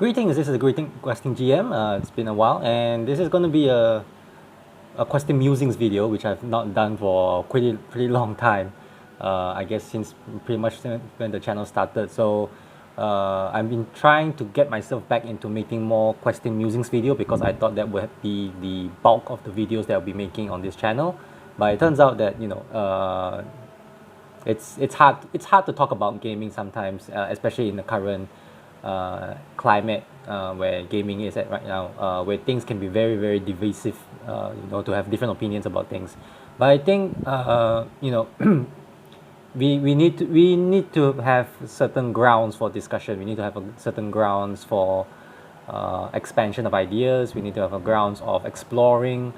Greetings, this is Questing GM. It's been a while, and this is going to be a Questing Musings video, which I've not done for pretty long time. I guess since pretty much when the channel started. So I've been trying to get myself back into making more Questing Musings video because I thought that would be the bulk of the videos that I'll be making on this channel. But it turns out that it's hard to talk about gaming sometimes, especially in the current climate where gaming is at right now, where things can be very divisive, to have different opinions about things. But I think we need to have certain grounds for discussion. We need to have certain grounds for expansion of ideas. We need to have a grounds of exploring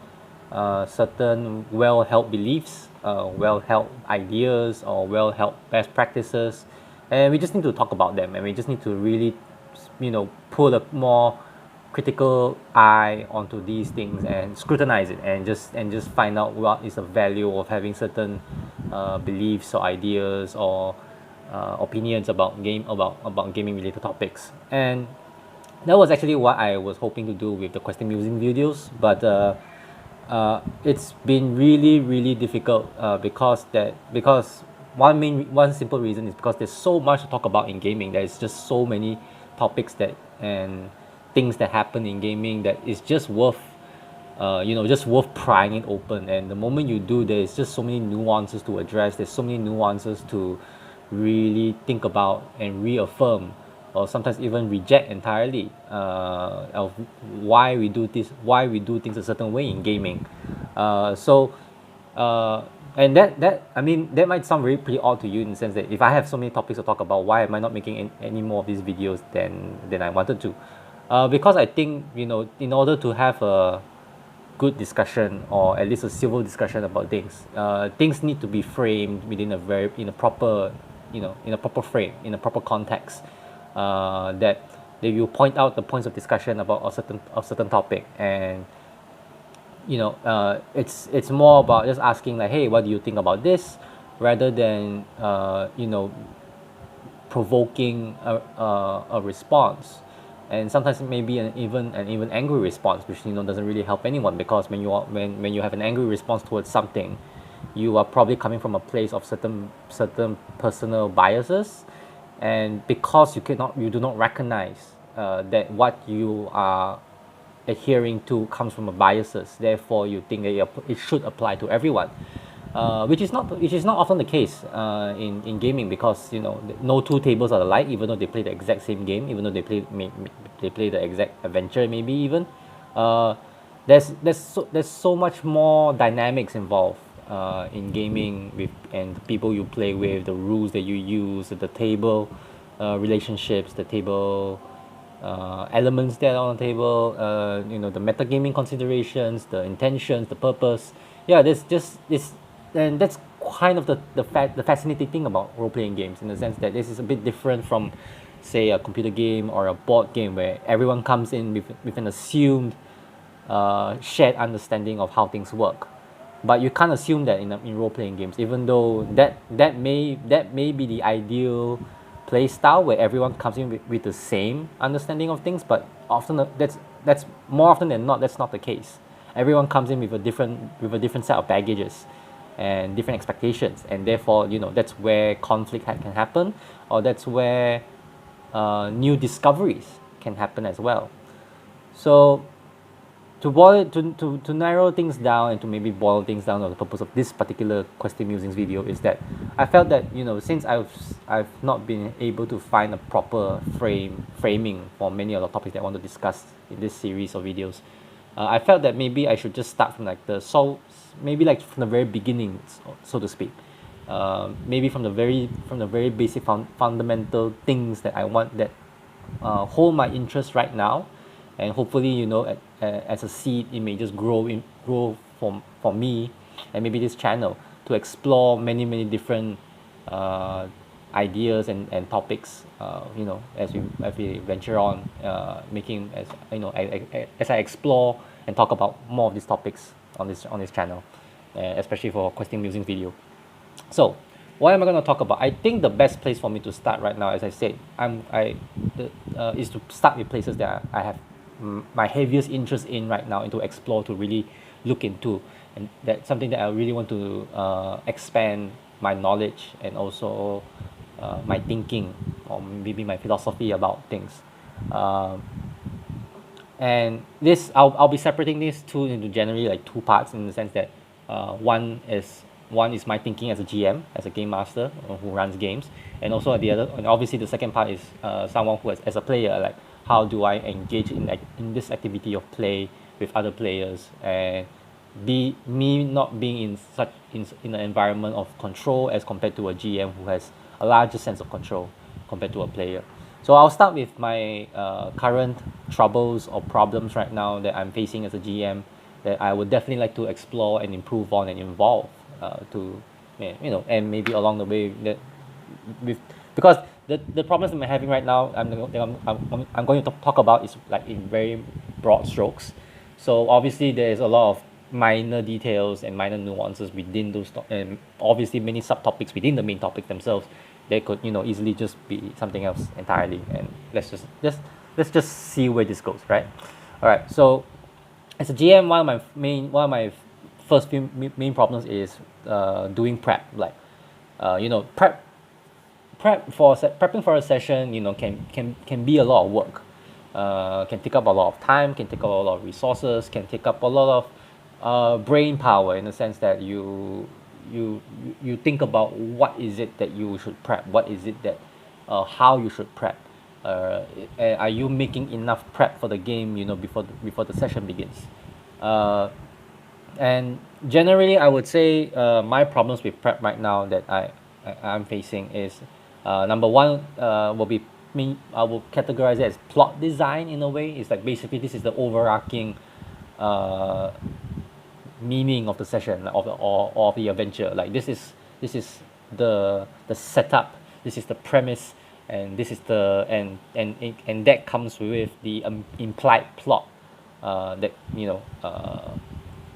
certain well-held beliefs, well-held ideas, or well-held best practices, and we just need to talk about them, and we just need to really, put a more critical eye onto these things and scrutinize it, and just find out what is the value of having certain beliefs or ideas or opinions about gaming related topics. And that was actually what I was hoping to do with the Questing Musing videos, but it's been really difficult because one simple reason is because there's so much to talk about in gaming. There's just so many topics that and things that happen in gaming that is just worth just worth prying it open. And the moment you do, there's just so many nuances to address. There's so many nuances to really think about and reaffirm, or sometimes even reject entirely, of why we do things a certain way in gaming. And that I mean, that might sound pretty odd to you, in the sense that if I have so many topics to talk about, why am I not making any more of these videos than I wanted to? Because I think, in order to have a good discussion, or at least a civil discussion about things, things need to be framed within in a proper frame, in a proper context, that you point out the points of discussion about a certain topic. And it's more about just asking, like, hey, what do you think about this, rather than provoking a response, and sometimes maybe an even angry response, which doesn't really help anyone, because when you have an angry response towards something, you are probably coming from a place of certain personal biases, and because you do not recognize that what you are adhering to comes from a biases, therefore you think that it should apply to everyone, which is not often the case in gaming, because no two tables are alike, even though they play the exact same game, even though they play the exact adventure, maybe even. There's so much more dynamics involved in gaming, and the people you play with, the rules that you use, the table relationships, the table elements that are on the table, the metagaming considerations, the intentions, the purpose. Yeah, there's just this, and that's kind of the fascinating thing about role-playing games, in the sense that this is a bit different from, say, a computer game or a board game, where everyone comes in with an assumed shared understanding of how things work. But you can't assume that in role-playing games, even though that may be the ideal play style, where everyone comes in with the same understanding of things. But often that's more often than not, that's not the case. Everyone comes in with a different set of baggages and different expectations, and therefore that's where conflict can happen, or that's where new discoveries can happen as well. So to narrow things down, and to maybe boil things down, to the purpose of this particular Questing Musings video, is that I felt that since I've not been able to find a proper framing for many of the topics that I want to discuss in this series of videos, I felt that maybe I should just start from maybe like from the very beginning, so to speak. Maybe from the very basic fundamental things that I want, that hold my interest right now, and hopefully, as a seed, it may just grow for me, and maybe this channel, to explore many different ideas and topics, as we venture on, making as I explore and talk about more of these topics on this channel, especially for Questing Musings video. So what am I going to talk about? I think the best place for me to start right now, as I said, is to start with places that I have my heaviest interest in right now, and to explore, to really look into, and that's something that I really want to expand my knowledge, and also my thinking, or maybe my philosophy about things. Um, and this I'll be separating these two into generally like two parts, in the sense that one is my thinking as a GM, as a game master who runs games, and also the other, and obviously the second part is someone who has, as a player, like how do I engage in this activity of play with other players, and be me not being in such in an environment of control as compared to a GM who has a larger sense of control compared to a player. So I'll start with my current troubles or problems right now that I'm facing as a GM, that I would definitely like to explore and improve on and evolve to, and maybe along the way that with, because the problems I'm having right now, I'm going to talk about is like in very broad strokes. So obviously there is a lot of minor details and minor nuances within those and obviously many subtopics within the main topic themselves. They could easily just be something else entirely, and let's just see where this goes, right? All right. So as a GM, one of my first few main problems is doing prep, like prepping for a session, can be a lot of work. Can take up a lot of time, can take up a lot of resources, can take up a lot of brain power, in the sense that you think about what is it that you should prep, what is it that how you should prep. Are you making enough prep for the game, before the session begins? And generally, I would say my problems with prep right now that I'm facing is number one will be me. I will categorize it as plot design in a way. It's like basically this is the overarching uh, meaning of the session, or of the adventure. Like this is the setup. This is the premise, and this is the and that comes with the implied plot that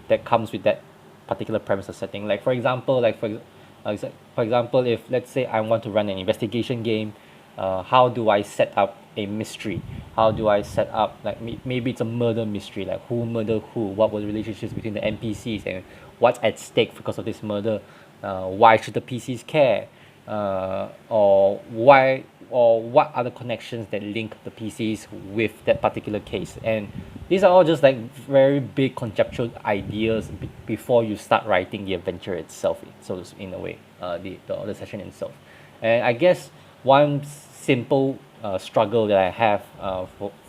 that comes with that particular premise or setting. Like for example, for example, if let's say I want to run an investigation game, how do I set up a mystery? How do I set up, like maybe it's a murder mystery, like who murdered who, what were the relationships between the NPCs, and what's at stake because of this murder? Why should the PCs care? Or what are the connections that link the PCs with that particular case? And these are all just like very big conceptual ideas before you start writing the adventure itself, so in a way, the session itself. And I guess one simple struggle that I have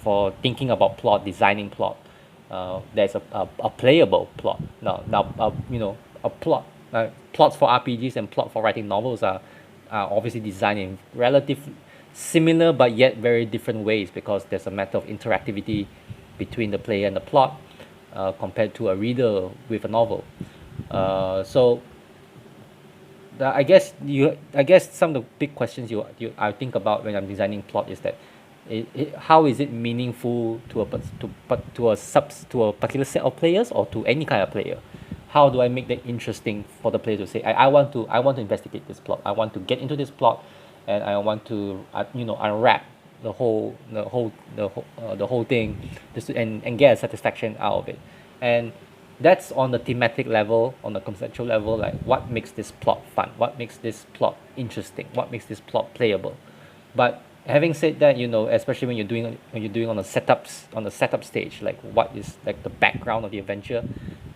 for thinking about plot, designing plot, there's a playable plot. A plot, plots for RPGs and plot for writing novels are obviously designed in relative similar but yet very different ways, because there's a matter of interactivity between the player and the plot, compared to a reader with a novel. So I guess some of the big questions I think about when I'm designing plot is that how is it meaningful to a particular set of players, or to any kind of player? How do I make that interesting for the player to say, I want to investigate this plot. I want to get into this plot, and I want to unwrap the whole thing, and get a satisfaction out of it. And that's on the thematic level, on the conceptual level, like what makes this plot fun, what makes this plot interesting, what makes this plot playable. But having said that, especially when you're doing on the setup stage, like what is like the background of the adventure,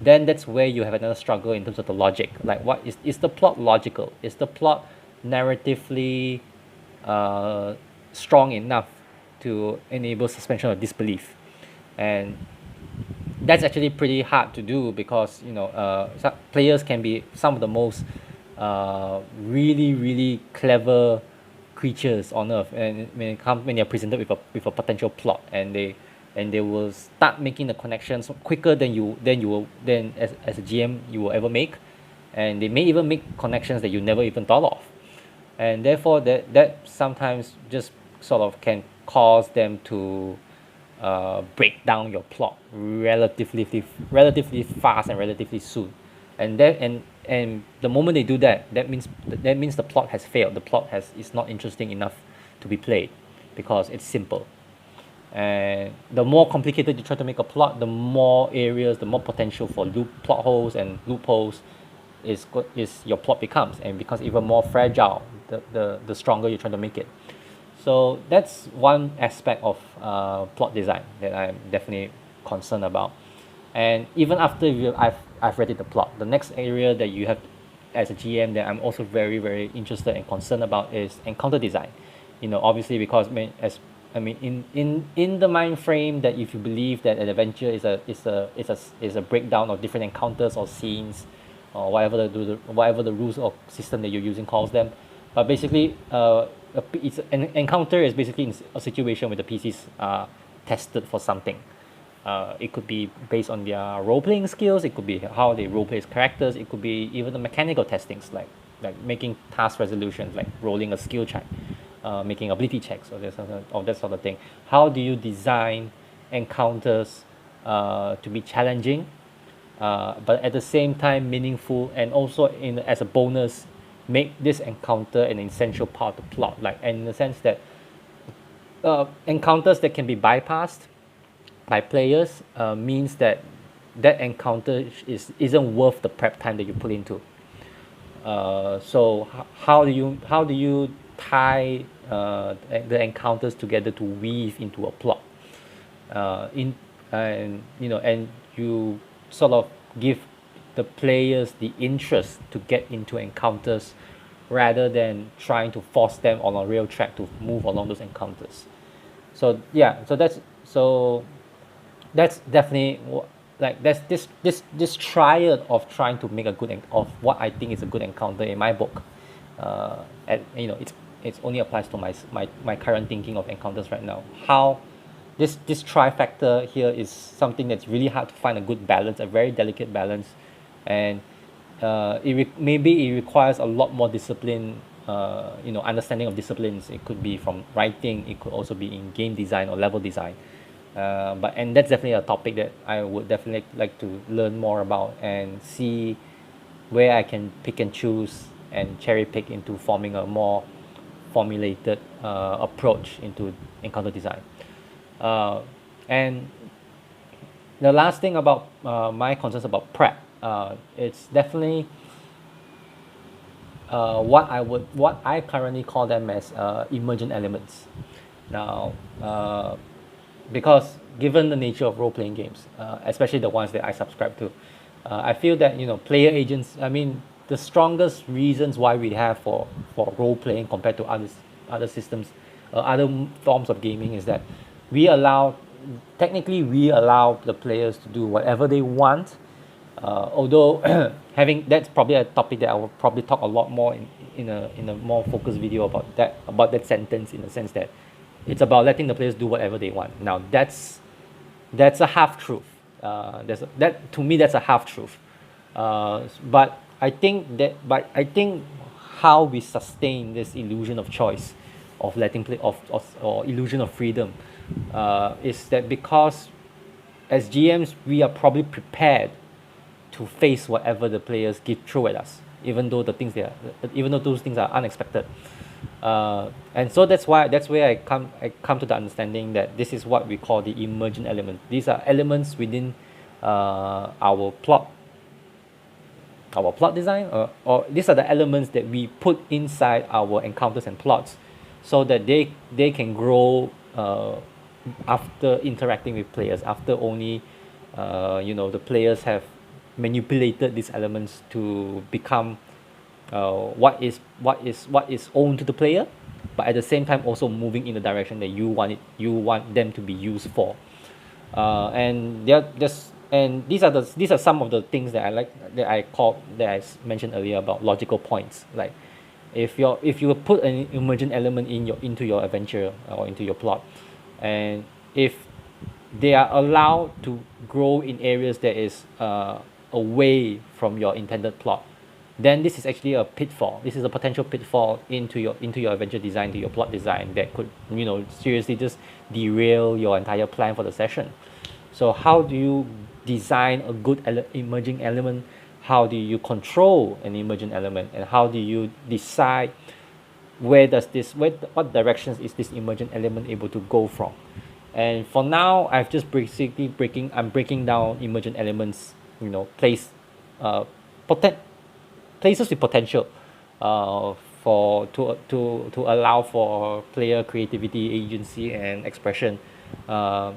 then that's where you have another struggle in terms of the logic. Like what is the plot logical? Is the plot narratively strong enough to enable suspension of disbelief? And that's actually pretty hard to do, because players can be some of the most really really clever creatures on earth, and when they're presented with a potential plot, and they will start making the connections quicker than as a GM you will ever make, and they may even make connections that you never even thought of. And therefore that sometimes just sort of can cause them to break down your plot relatively fast and relatively soon. And and the moment they do that, that means the plot has failed. The plot is not interesting enough to be played because it's simple. And the more complicated you try to make a plot, the more areas, the more potential for plot holes and loopholes is your plot becomes, and becomes even more fragile the stronger you try to make it. So that's one aspect of plot design that I'm definitely concerned about. And even after I've read the plot, the next area that you have as a GM that I'm also very very interested and concerned about is encounter design. Obviously because in the mind frame that if you believe that an adventure is a breakdown of different encounters or scenes or whatever the rules or system that you're using calls them, but basically it's an encounter is basically a situation where the PCs are tested for something. It could be based on their role-playing skills. It could be how they role-play as characters. It could be even the mechanical testings, like making task resolutions, like rolling a skill check, making ability checks, or that sort of thing. How do you design encounters to be challenging, but at the same time meaningful, and also as a bonus, make this encounter an essential part of the plot. Like, and in the sense that encounters that can be bypassed by players means that encounter isn't worth the prep time that you put into. So how do you tie the encounters together to weave into a plot? And you sort of give the players the interest to get into encounters rather than trying to force them on a real track to move along those encounters. So yeah, that's definitely like that's this triad of trying to make a good of what I think is a good encounter in my book. It's only applies to my current thinking of encounters right now. How this trifecta here is something that's really hard to find a good balance, a very delicate balance, and maybe it requires a lot more discipline. Understanding of disciplines. It could be from writing. It could also be in game design or level design. And that's definitely a topic that I would definitely like to learn more about and see where I can pick and choose and cherry pick into forming a more formulated approach into encounter design. And the last thing about my concerns about prep, it's definitely what I currently call them as emergent elements. Now, because given the nature of role-playing games, especially the ones that I subscribe to, I feel that player agents. I mean, the strongest reasons why we have for role-playing compared to other systems, other forms of gaming is that technically we allow the players to do whatever they want. Although that's probably a topic that I will probably talk a lot more in a more focused video about that sentence, in the sense that it's about letting the players do whatever they want. Now that's a half truth. To me that's a half truth. But I think how we sustain this illusion of choice, of letting play or illusion of freedom, is that because as GMs we are probably prepared to face whatever the players throw at us, even though those things are unexpected. And so that's where I come to the understanding that this is what we call the emergent element. These are elements within our plot design, or these are the elements that we put inside our encounters and plots, so that they can grow after interacting with players, after only the players have manipulated these elements to become what is owned to the player, but at the same time also moving in the direction that you want them to be used for. And these are some of the things that I like, that I mentioned earlier about logical points. Like if you put an emergent element into your adventure or into your plot, and if they are allowed to grow in areas that is away from your intended plot, then this is actually a pitfall. This is a potential pitfall into your adventure design, to your plot design, that could seriously just derail your entire plan for the session. So how do you design a good emerging element how do you control an emergent element, and how do you decide what directions is this emergent element able to go from. And for now, I've just basically I'm breaking down emergent elements, uh, poten- places with potential, for to allow for player creativity, agency, and expression, uh,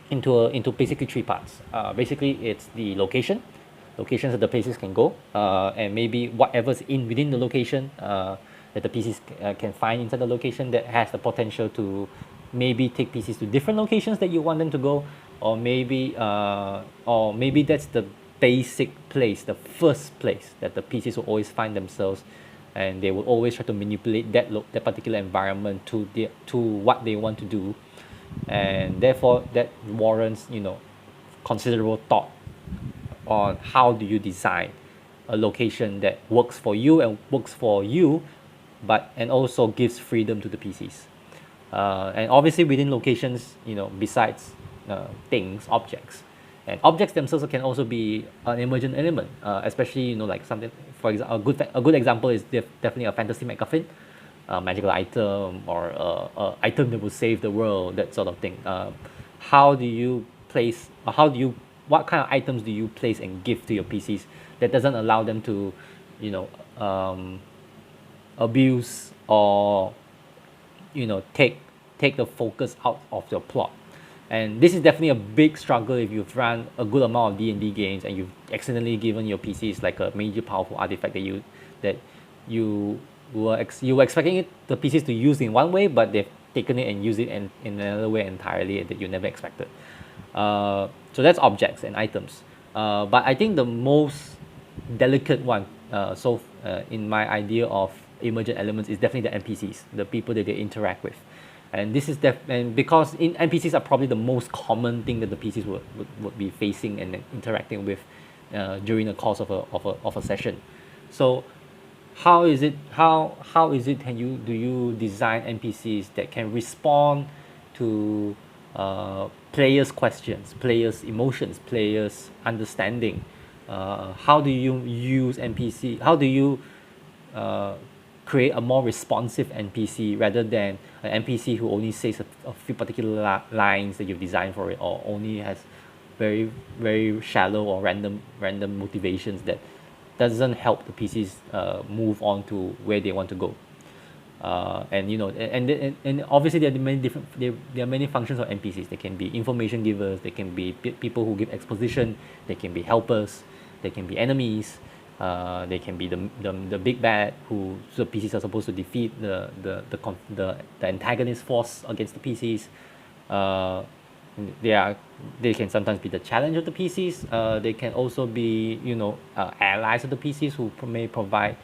into basically three parts. Basically, it's the locations that the PCs can go, and maybe whatever's in within the location, that the PCs can find inside the location that has the potential to maybe take PCs to different locations that you want them to go, or maybe that's the basic place, the first place that the PCs will always find themselves, and they will always try to manipulate that particular environment to what they want to do, and therefore that warrants considerable thought on how do you design a location that works for you and works for you, but and also gives freedom to the PCs. And obviously within locations, besides things, and objects themselves can also be an emergent element, especially like something, for example, a good example is definitely a fantasy MacGuffin, a magical item, or a item that will save the world, that sort of thing. How do you place, or what kind of items do you place and give to your PCs that doesn't allow them to, you know, um, abuse, or take the focus out of your plot. And this is definitely a big struggle if you've run a good amount of D&D games and you've accidentally given your PCs like a major powerful artifact that you were expecting the PCs to use in one way, but they've taken it and used it in another way entirely that you never expected. So that's objects and items. But I think the most delicate one, in my idea of emergent elements, is definitely the NPCs, the people that they interact with. And this is and because NPCs are probably the most common thing that the PCs would be facing and interacting with, during the course of a session. So how is it do you design NPCs that can respond to players' questions, players' emotions, players' understanding? How do you use NPC? How do you create a more responsive NPC rather than an NPC who only says a few particular lines that you've designed for it, or only has very very shallow or random motivations that doesn't help the PCs move on to where they want to go. And obviously there are many there are many functions of NPCs. They can be information givers, they can be people who give exposition, they can be helpers, they can be enemies, they can be the big bad who the PCs are supposed to defeat, the antagonist force against the PCs. uh, they can sometimes be the challenge of the PCs. They can also be allies of the PCs who may provide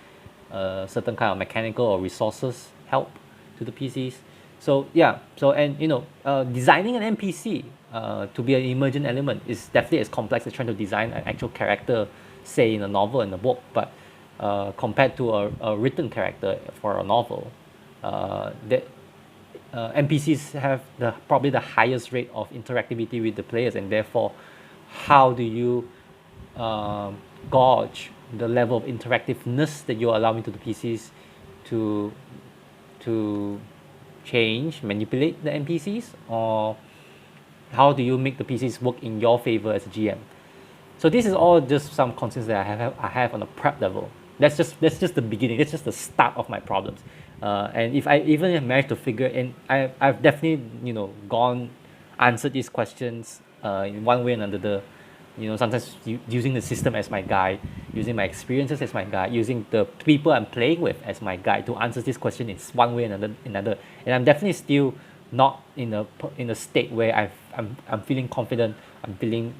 certain kind of mechanical or resources help to the PCs. So yeah, designing an NPC to be an emergent element is definitely as complex as trying to design an actual character, say in a novel, in a book. But compared to a written character for a novel, that NPCs have probably the highest rate of interactivity with the players, and therefore, how do you gauge the level of interactiveness that you're allowing to the PCs to change, manipulate the NPCs, or how do you make the PCs work in your favor as a GM? So this is all just some concerns that I have on a prep level. That's just the beginning. That's just the start of my problems. And if I even managed to figure in, I've definitely answered these questions in one way or another. Sometimes using the system as my guide, using my experiences as my guide, using the people I'm playing with as my guide to answer this question in one way or another. And I'm definitely still not in a state where I'm feeling confident, I'm feeling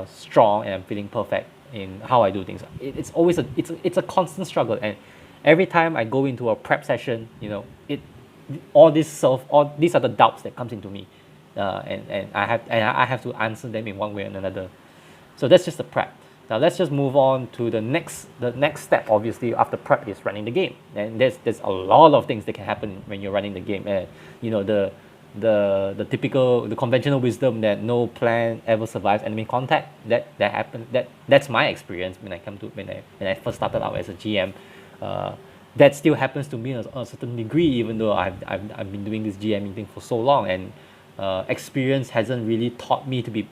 strong, and I'm feeling perfect in how I do things. It's always it's a constant struggle, and every time I go into a prep session, all these are the doubts that comes into me, and I have to answer them in one way or another. So that's just the prep. Now let's just move on to the next step. Obviously, after prep is running the game, and there's a lot of things that can happen when you're running the game. And the the conventional wisdom that no plan ever survives enemy contact. That happened. That's my experience when I first started out as a GM. Uh, that still happens to me on a certain degree, even though I've been doing this GMing thing for so long, and experience hasn't really taught me to be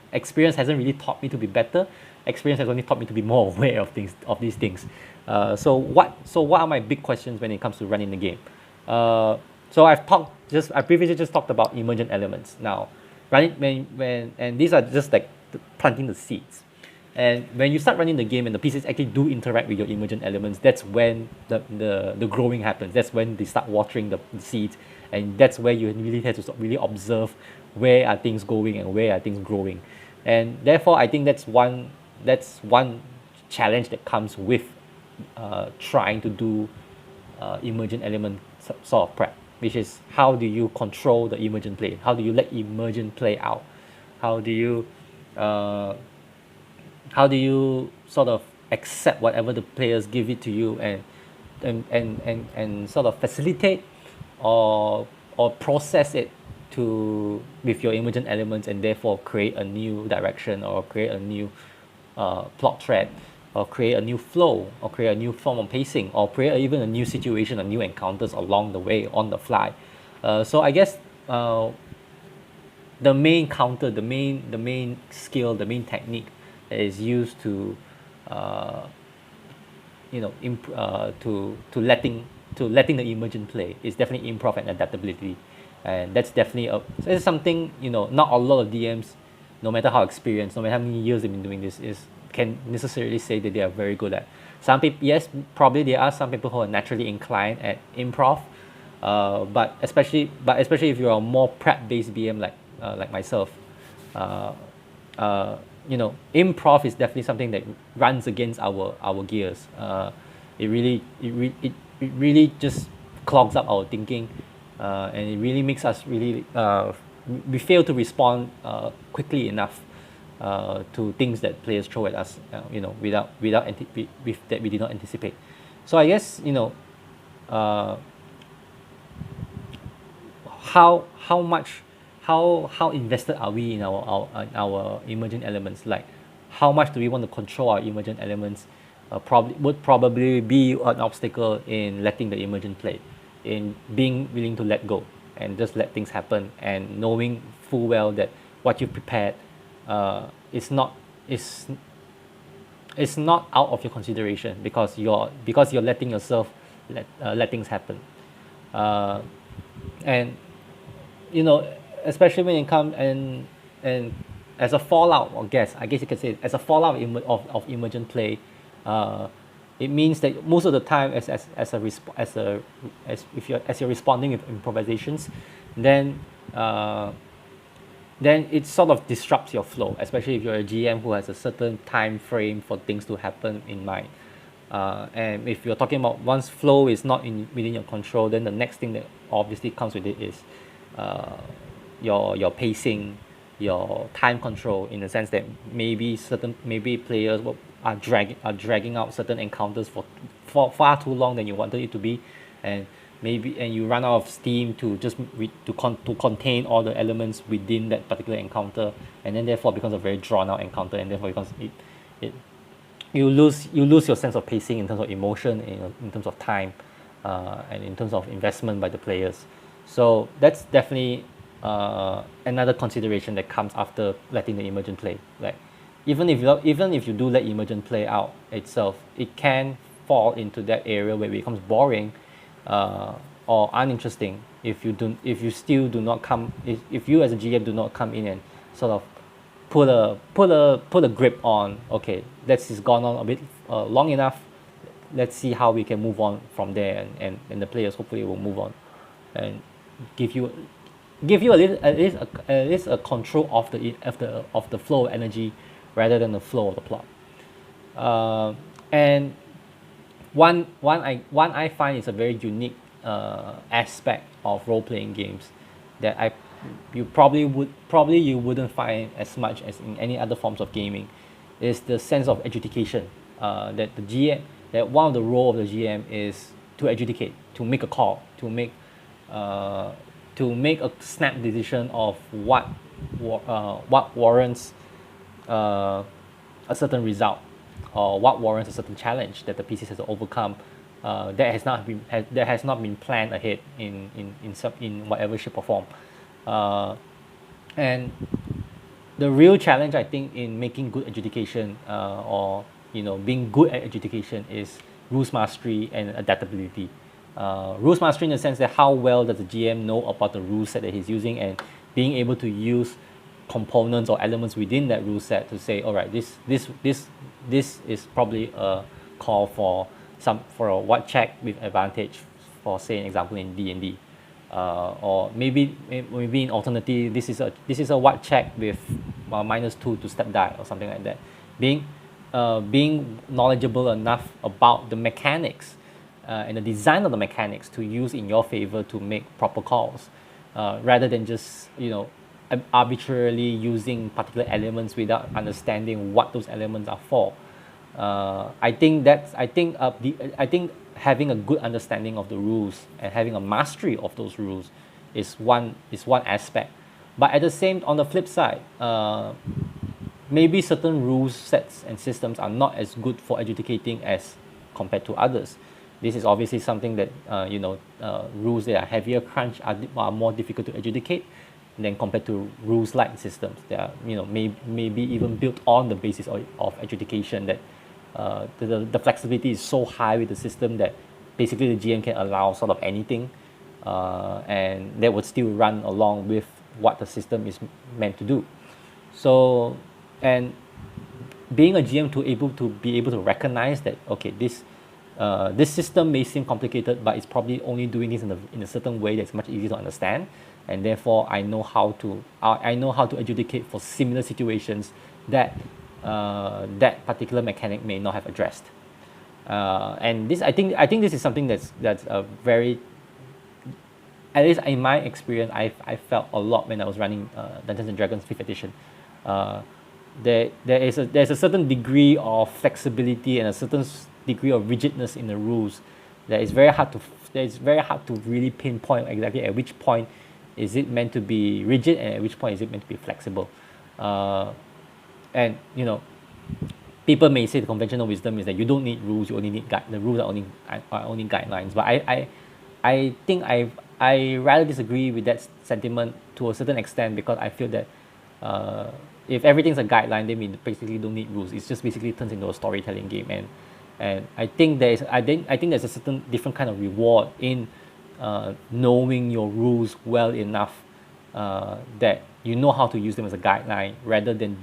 better. Experience has only taught me to be more aware of these things. So what are my big questions when it comes to running the game? So I previously just talked about emergent elements. Now, running when and these are just like planting the seeds. And when you start running the game and the pieces actually do interact with your emergent elements, that's when the growing happens. That's when they start watering the seeds, and that's where you really have to really observe where are things going and where are things growing. And therefore, I think that's one challenge that comes with trying to do emergent element sort of prep, which is how do you control the emergent play? How do you let emergent play out? How do you uh, sort of accept whatever the players give it to you, and sort of facilitate or process it to with your emergent elements, and therefore create a new direction or create a new plot thread, or create a new flow, or create a new form of pacing, or create even a new situation, a new encounters along the way on the fly. So I guess the main counter, the main skill, the main technique that is used to uh, letting the emergent play is definitely improv and adaptability. And that's definitely so it's something, not a lot of DMs, no matter how experienced, no matter how many years they've been doing this, is can necessarily say that they are very good at. Some people, yes, probably there are some people who are naturally inclined at improv, but especially if you're a more prep based BM like myself, uh, improv is definitely something that runs against our gears. It really just clogs up our thinking, and it really makes us really we fail to respond quickly enough to things that players throw at us, that we did not anticipate. So I guess uh, how invested are we in our emergent elements? Like, how much do we want to control our emergent elements? Probably be an obstacle in letting the emergent play, in being willing to let go and just let things happen, and knowing full well that what you've prepared is not is it's not out of your consideration, because you're letting yourself let things happen. uh, and you know especially when it comes, and as a fallout, or I guess you can say, as a fallout of emergent play, uh, it means that most of the time, as you're responding with improvisations, then uh, then it sort of disrupts your flow, especially if you're a GM who has a certain time frame for things to happen in mind. And if you're talking about, once flow is not within your control, then the next thing that obviously comes with it is uh, your pacing, your time control, in the sense that maybe players are dragging out certain encounters for far too long than you wanted it to be, and you run out of steam to just to contain all the elements within that particular encounter, and then therefore becomes a very drawn out encounter, and therefore becomes it you lose your sense of pacing, in terms of emotion, in terms of time, and in terms of investment by the players. So that's definitely another consideration that comes after letting the emergent play. Like, even if you do let emergent play out itself, it can fall into that area where it becomes boring, or uninteresting, if you still do not come if you as a GM do not come in and sort of put a grip on, okay, this has gone on a bit long enough. Let's see how we can move on from there, and the players hopefully will move on, and give you a little, at least a control of the flow of energy, rather than the flow of the plot. And one I find is a very unique aspect of role playing games, that you wouldn't find as much as in any other forms of gaming, is the sense of adjudication. That one of the role of the GM is to adjudicate, to make a call, to make uh, to make a snap decision of what warrants uh, a certain result or what warrants a certain challenge that the PCs has to overcome, that has not been planned ahead in whatever shape or form, and the real challenge I think in making good adjudication or being good at adjudication is rules mastery and adaptability. Rules mastery in the sense that how well does the GM know about the rule set that he's using, and being able to use components or elements within that rule set to say, all right, this is probably a call for a what check with advantage, for say an example in D&D, or maybe in alternative this is a what check with -2 to step die or something like that. Being knowledgeable enough about the mechanics and the design of the mechanics to use in your favor to make proper calls, rather than just arbitrarily using particular elements without understanding what those elements are for. I think having a good understanding of the rules and having a mastery of those rules is one aspect. But on the flip side, maybe certain rules sets and systems are not as good for adjudicating as compared to others. This is obviously something that rules that are heavier crunch are more difficult to adjudicate than compared to rules like systems that are maybe even built on the basis of adjudication, that the flexibility is so high with the system that basically the GM can allow sort of anything, and that would still run along with what the system is meant to do. So, and being a GM to be able to recognize that, okay, this system may seem complicated, but it's probably only doing this in a certain way that's much easier to understand, and therefore I know how to adjudicate for similar situations that that particular mechanic may not have addressed. And this I think this is something that's a very, at least in my experience, I felt a lot when I was running Dungeons and Dragons 5th edition. There's a certain degree of flexibility and a certain degree of rigidness in the rules that is very hard to really pinpoint exactly at which point is it meant to be rigid and at which point is it meant to be flexible. And people may say the conventional wisdom is that you don't need rules, you only need the rules are only guidelines. But I think I rather disagree with that sentiment to a certain extent, because I feel that if everything's a guideline, then we basically don't need rules. It just basically turns into a storytelling game, and I think there's a certain different kind of reward in knowing your rules well enough that you know how to use them as a guideline, rather than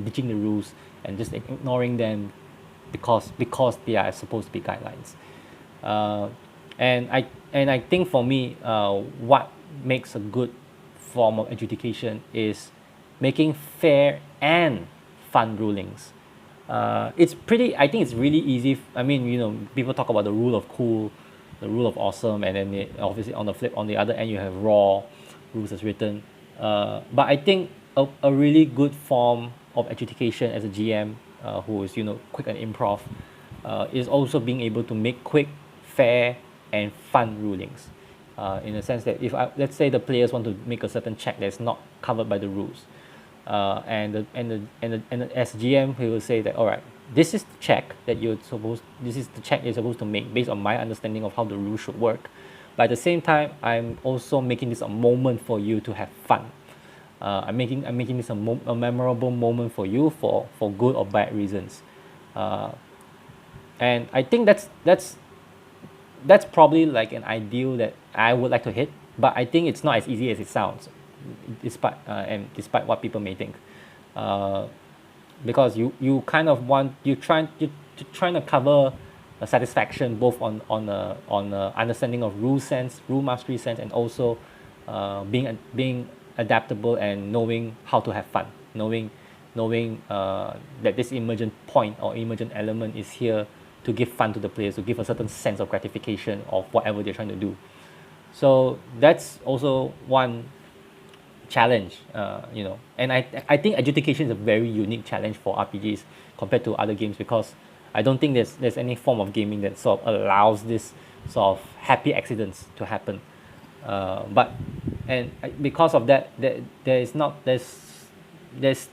ditching the rules and just ignoring them because they are supposed to be guidelines. And I think for me, what makes a good form of adjudication is making fair and fun rulings. I think it's really easy. I mean, people talk about the rule of cool, the rule of awesome, and then obviously on the other end you have raw rules as written. But I think a really good form of adjudication as a GM who is quick at improv is also being able to make quick, fair, and fun rulings. In the sense that let's say the players want to make a certain check that's not covered by the rules, and as GM he will say that, all right, this is the check you're supposed to make based on my understanding of how the rules should work. But at the same time, I'm also making this a moment for you to have fun. I'm making this a memorable moment for you for good or bad reasons. And I think that's probably like an ideal that I would like to hit, but I think it's not as easy as it sounds, despite what people may think, because you're trying to cover a satisfaction both on understanding of rule mastery sense, and also being adaptable and knowing how to have fun, knowing that this emergent point or emergent element is here to give fun to the players, to give a certain sense of gratification of whatever they're trying to do. So that's also one challenge, and I think adjudication is a very unique challenge for RPGs compared to other games, because I don't think there's any form of gaming that sort of allows this sort of happy accidents to happen. But because of that, there is not there's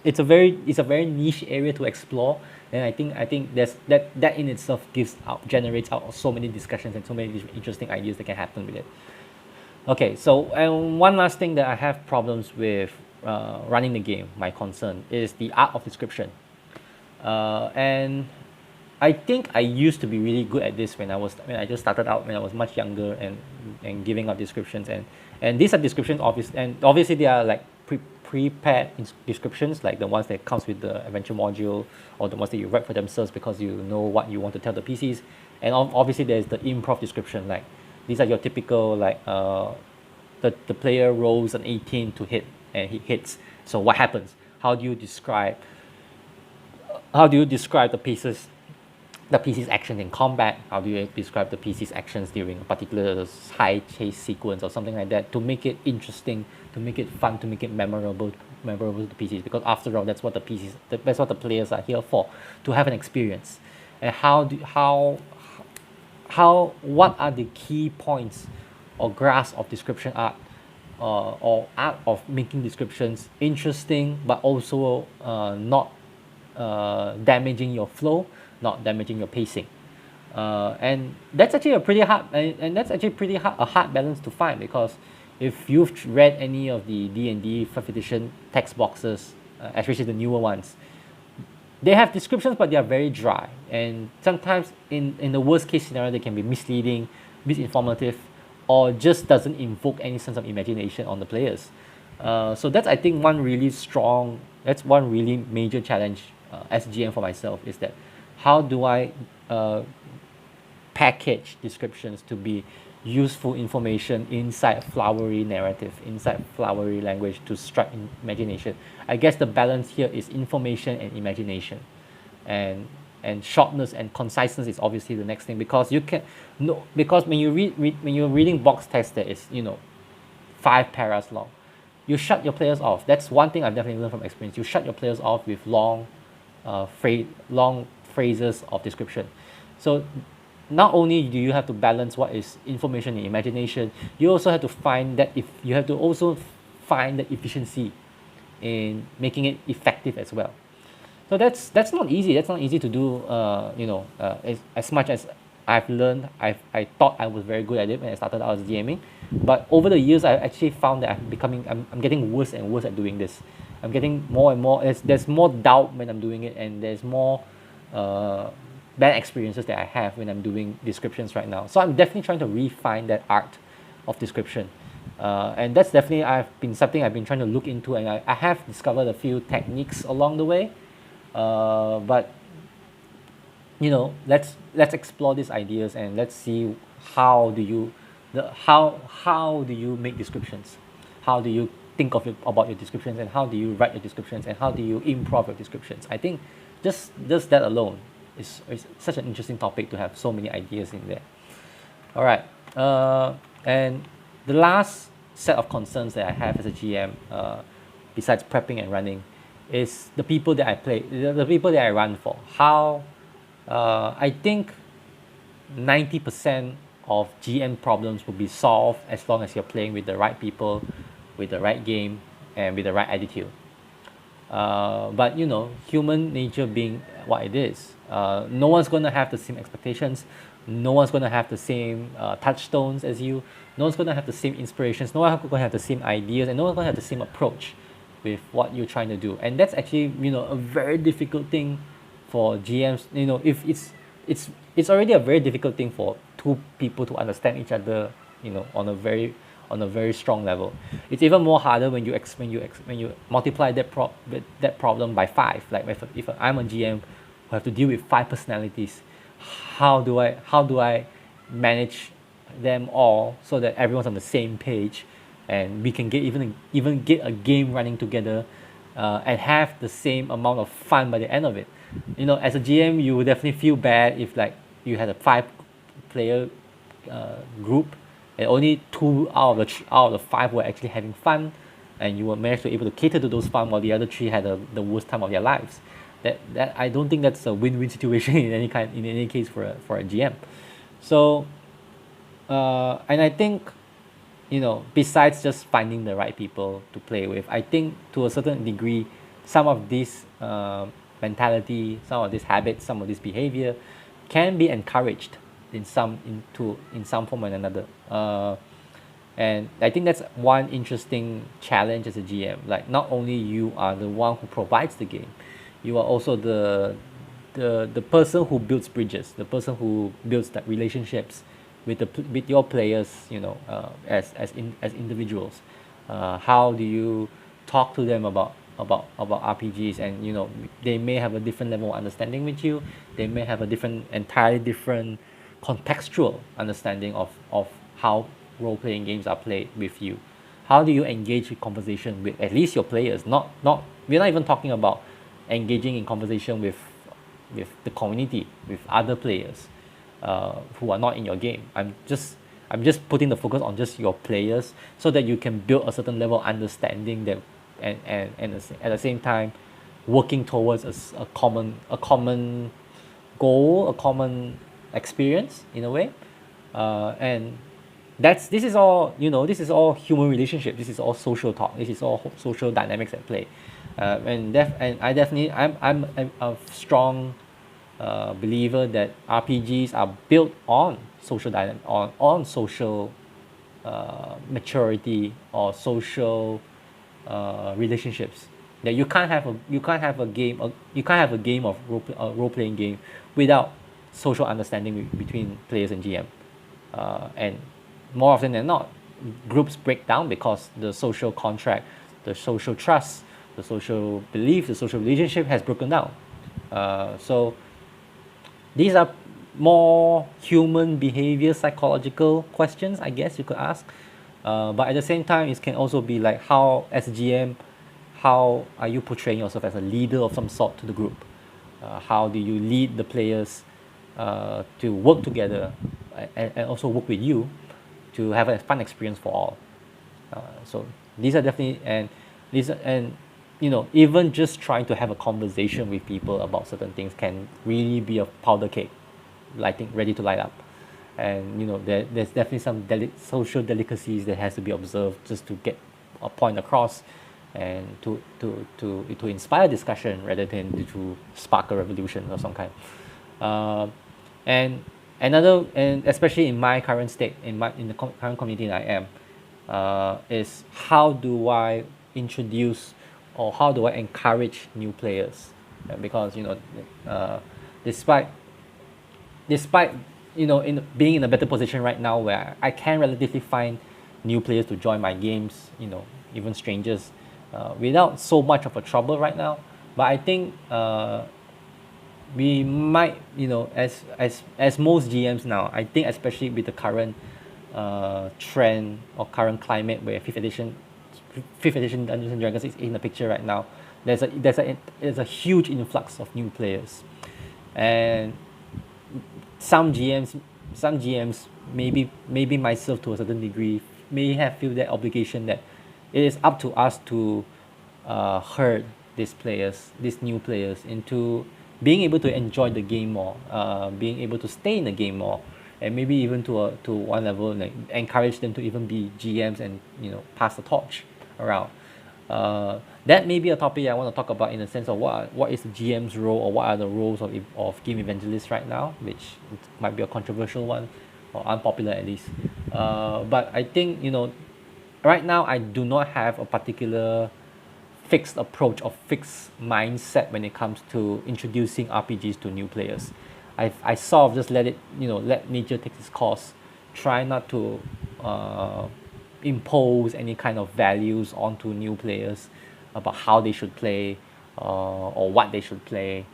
it's a very niche area to explore, and I think that in itself generates out so many discussions and so many interesting ideas that can happen with it. Okay, so and one last thing that I have problems with running the game, my concern is the art of description. And I think I used to be really good at this when I just started out when I was much younger and giving out descriptions, and these are descriptions obviously they are like prepared descriptions, like the ones that comes with the adventure module, or the ones that you write for themselves because you know what you want to tell the PCs. And obviously there's the improv description, like these are your typical like the player rolls an 18 to hit and he hits, so what happens, how do you describe the PC's actions in combat? How do you describe the PC's actions during a particular high chase sequence or something like that, to make it interesting, to make it fun, to make it memorable to PCs? Because after all, that's what the players are here for, to have an experience. And what are the key points or grasp of description art, or art of making descriptions interesting, but also not damaging your flow, not damaging your pacing. And that's actually a hard balance to find, because if you've read any of the D&D 5th edition text boxes, especially the newer ones, they have descriptions but they are very dry, and sometimes in the worst case scenario they can be misleading, misinformative, or just doesn't invoke any sense of imagination on the players. So that's one really major challenge as GM for myself, is that how do I package descriptions to be useful information inside flowery narrative, inside flowery language, to strike imagination. I guess the balance here is information and imagination, and shortness and conciseness is obviously the next thing, because you can no because when when you're reading box text that is 5 paras long, you shut your players off. That's one thing I've definitely learned from experience. You shut your players off with long phrases of description. So not only do you have to balance what is information and imagination, you also have to also find the efficiency in making it effective as well. So that's not easy. That's not easy to do. As much as I've learned, I thought I was very good at it when I started out as DMing, but over the years I actually found that I'm getting worse and worse at doing this. I'm getting more and more. There's more doubt when I'm doing it, and there's more bad experiences that I have when I'm doing descriptions right now. So I'm definitely trying to refine that art of description, and that's definitely something I've been trying to look into, and I have discovered a few techniques along the way. But let's explore these ideas, and let's see how do you make descriptions, how do you think about your descriptions, and how do you write your descriptions, and how do you improv your descriptions. I think just that alone is such an interesting topic to have so many ideas in there. All right, and the last set of concerns that I have as a GM, besides prepping and running, is the people that the people that I run for. I think 90% of GM problems will be solved as long as you're playing with the right people, with the right game, and with the right attitude. But human nature being what it is, no one's going to have the same expectations, no one's going to have the same touchstones as you, no one's going to have the same inspirations, no one's going to have the same ideas, and no one's going to have the same approach with what you're trying to do. And that's actually a very difficult thing for GMs. If it's already a very difficult thing for two people to understand each other, on a very strong level. It's even more harder when you multiply that problem by 5. Like if I'm a GM who have to deal with 5 personalities, how do I manage them all so that everyone's on the same page, and we can get even get a game running together, and have the same amount of fun by the end of it. As a GM, you would definitely feel bad if like you had a 5-player group, and only 2 out of the 5 were actually having fun, and you were managed to able to cater to those fun, while the other 3 had the worst time of their lives. That I don't think that's a win-win situation in any case for a GM. So and I think besides just finding the right people to play with, I think to a certain degree, some of this mentality, some of this habits, some of this behavior can be encouraged in some form or another. And I think that's one interesting challenge as a GM. Like, not only you are the one who provides the game, you are also the person who builds bridges, the person who builds that relationships with your players, as individuals. How do you talk to them about RPGs? And they may have a different level of understanding with you. They may have a entirely different contextual understanding of how role-playing games are played with you. How do you engage in conversation with at least your players? Not we're not even talking about engaging in conversation with the community, with other players who are not in your game. I'm just putting the focus on just your players, so that you can build a certain level of understanding that, and at the same time working towards a common goal, a common experience in a way. And this is all, this is all human relationship, this is all social talk, this is all social dynamics at play. And I definitely, I'm a strong believer that RPGs are built on social on social maturity, or social relationships. That you can't have a game of role playing game without social understanding between players and GM. And more often than not, groups break down because the social contract, the social trust, the social belief, the social relationship has broken down. So these are more human behavior, psychological questions, I guess you could ask. But at the same time, it can also be like, how, as a GM, how are you portraying yourself as a leader of some sort to the group? How do you lead the players to work together, and also work with you to have a fun experience for all? So these are definitely, and even just trying to have a conversation with people about certain things can really be a powder cake, lighting ready to light up. And there's definitely some social delicacies that has to be observed just to get a point across, and to inspire discussion rather than to spark a revolution of some kind. And especially in my current state, in the current community that I am, is how do I introduce, or how do I encourage new players? Because despite in being in a better position right now, where I can relatively find new players to join my games, even strangers, without so much of a trouble right now. But I think we might, as most GMs now, I think especially with the current trend or current climate, where fifth edition Dungeons and Dragons is in the picture right now, there's a huge influx of new players. And some GMs, maybe myself to a certain degree, may have feel that obligation, that it is up to us to herd these new players into being able to enjoy the game more, being able to stay in the game more, and maybe even to one level, like, encourage them to even be GMs and pass the torch around. That may be a topic I want to talk about, in the sense of what is the GM's role, or what are the roles of game evangelists right now, which might be a controversial one, or unpopular at least. But I think right now I do not have a particular fixed approach or fixed mindset when it comes to introducing RPGs to new players. I sort of just let nature take its course, try not to impose any kind of values onto new players about how they should play, or what they should play,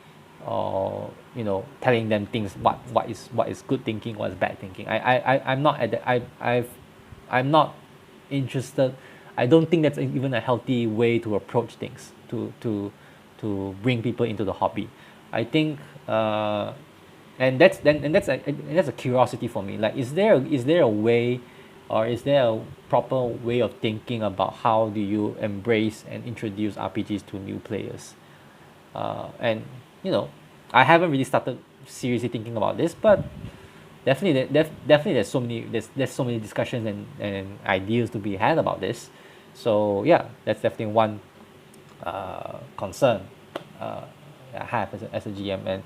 or telling them things, what is good thinking, what is bad thinking. I'm not at the, I'm not interested. I don't think that's even a healthy way to approach things, to bring people into the hobby. I think and that's a curiosity for me. Like, is there a way, or is there a proper way of thinking about how do you embrace and introduce RPGs to new players? And I haven't really started seriously thinking about this, but definitely there's so many discussions and ideas to be had about this. So yeah, that's definitely one concern uh, I have as a GM.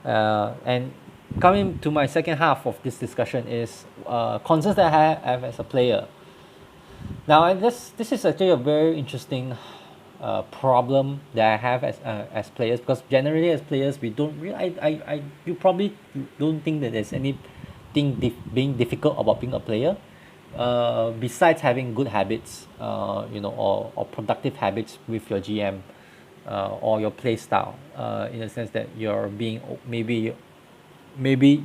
And coming to my second half of this discussion is concerns that I have as a player. Now, this is actually a very interesting problem that I have as players, because generally as players we don't really I you probably don't think that there's anything being difficult about being a player, besides having good habits, or productive habits with your GM, or your play style, in a sense that you're being maybe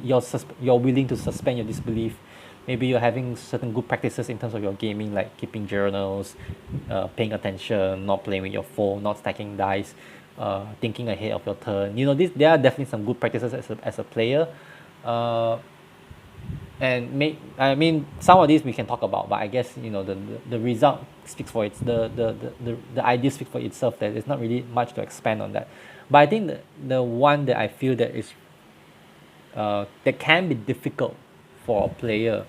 you're willing to suspend your disbelief. Maybe you're having certain good practices in terms of your gaming, like keeping journals, paying attention, not playing with your phone, not stacking dice, thinking ahead of your turn. There are definitely some good practices as a player. uh, I mean, some of these we can talk about, but I guess the result speaks for it. The idea speaks for itself. That there's not really much to expand on that. But I think the one that I feel that can be difficult for a player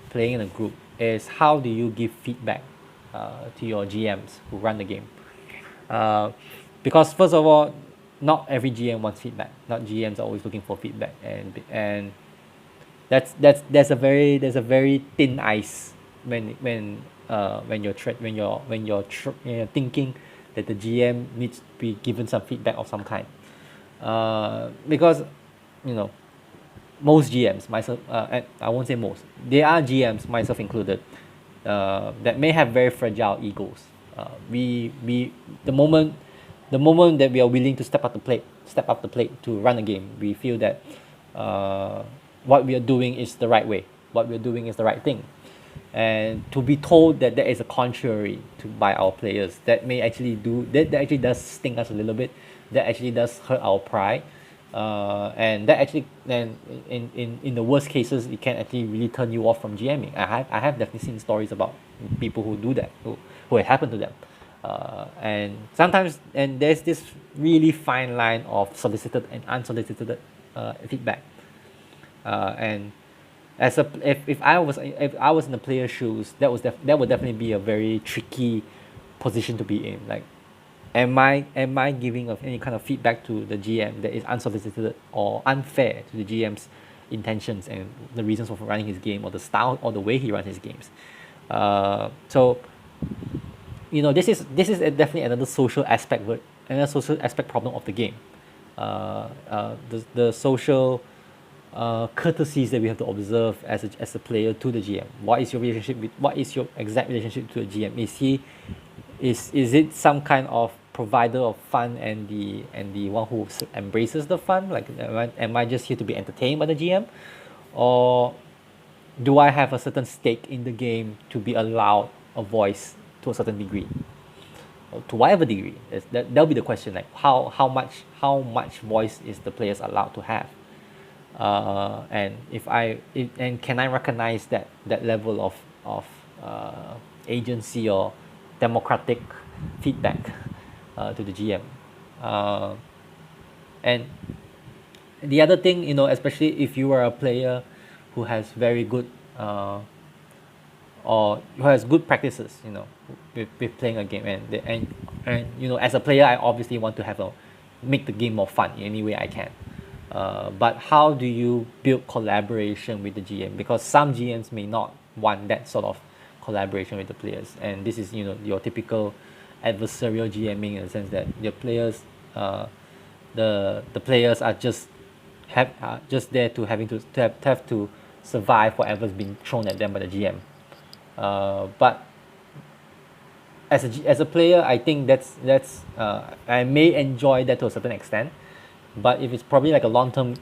playing in a group is, how do you give feedback to your GMs who run the game? Uh, because first of all, not every GM wants feedback. Not GMs are always looking for feedback, and there's a very thin ice when you're thinking that the GM needs to be given some feedback of some kind, because you know most GMs, myself, and I won't say most, there are GMs, myself included, that may have very fragile egos. We the moment that we are willing to step up the plate to run a game, we feel that uh, what we are doing is the right way, what we're doing is the right thing. And to be told that there is a contrary to by our players, that actually does sting us a little bit, that actually does hurt our pride, and that actually, then in the worst cases, it can actually really turn you off from GMing. I have definitely seen stories about people who do that, who it happened to them. And sometimes, and there's this really fine line of solicited and unsolicited feedback. And if I was in the player's shoes, that would definitely be a very tricky position to be in. Like, am I giving of any kind of feedback to the GM that is unsolicited or unfair to the GM's intentions and the reasons for running his game, or the style or the way he runs his games? So this is definitely another social aspect problem of the game. The social courtesies that we have to observe as a player to the GM. What is your exact relationship to the GM? Is it some kind of provider of fun, and the one who embraces the fun? Like, am I just here to be entertained by the GM, or do I have a certain stake in the game to be allowed a voice to a certain degree, or to whatever degree? That'll be the question. Like, how much voice is the players allowed to have? And can I recognize that level of agency or democratic feedback to the GM? And the other thing, especially if you are a player who has very good or who has good practices, with playing a game, and as a player, I obviously want to make the game more fun in any way I can. But how do you build collaboration with the GM? Because some GMs may not want that sort of collaboration with the players, and this is your typical adversarial GMing, in the sense that your players, the players are just there to have to survive whatever's being thrown at them by the GM. But as a player, I think that's I may enjoy that to a certain extent. But if it's probably like a long term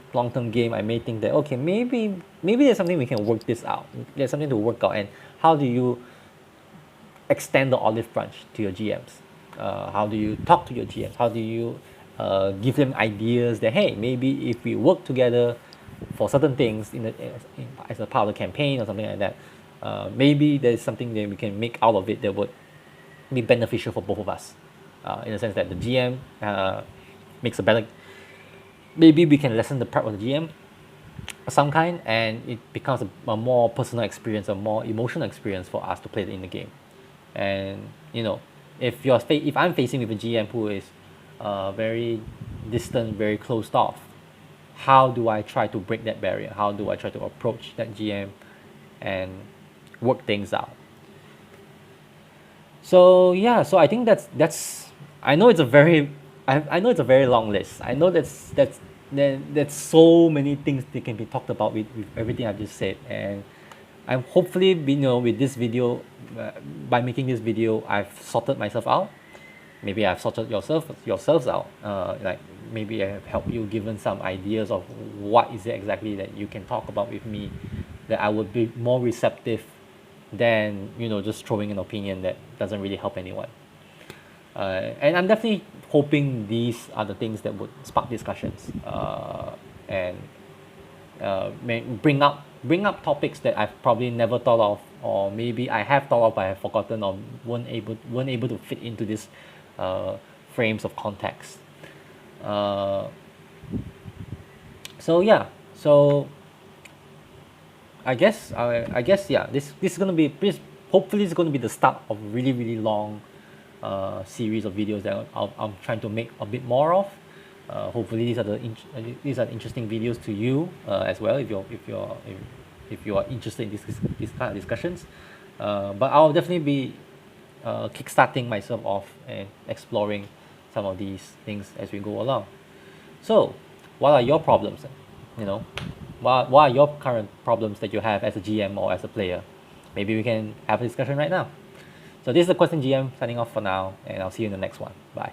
game, I may think that, okay, maybe there's something we can work this out. There's something to work out. And how do you extend the olive branch to your GMs? How do you talk to your GMs? How do you give them ideas that, hey, maybe if we work together for certain things as a part of the campaign or something like that, maybe there's something that we can make out of it that would be beneficial for both of us, in the sense that the GM makes a better. Maybe we can lessen the prep of the GM, some kind, and it becomes a more personal experience, a more emotional experience for us to play in the game. And you know, if I'm facing with a GM who is very distant, very closed off, how do I try to break that barrier? How do I try to approach that GM and work things out? So yeah, so I think that's I know it's a very I know it's a very long list. I know that's so many things that can be talked about with everything I've just said, and I'm hopefully with this video, by making this video, I've sorted myself out. Maybe I've sorted yourselves out. Like maybe I have helped you, given some ideas of what is it exactly that you can talk about with me, that I would be more receptive than just throwing an opinion that doesn't really help anyone. And I'm definitely hoping these are the things that would spark discussions, and bring up topics that I've probably never thought of, or maybe I have thought of but I have forgotten, or weren't able to fit into this frames of context. Uh, so yeah, so I guess yeah. This is gonna be hopefully it's gonna be the start of really really long series of videos that I'm trying to make a bit more of. Hopefully these are interesting videos to you as well, if you are interested in this kind of discussions. But I'll definitely be kickstarting myself off and exploring some of these things as we go along. So, what are your problems? You know, what are your current problems that you have as a GM or as a player? Maybe we can have a discussion right now. So this is the Question GM signing off for now, and I'll see you in the next one. Bye.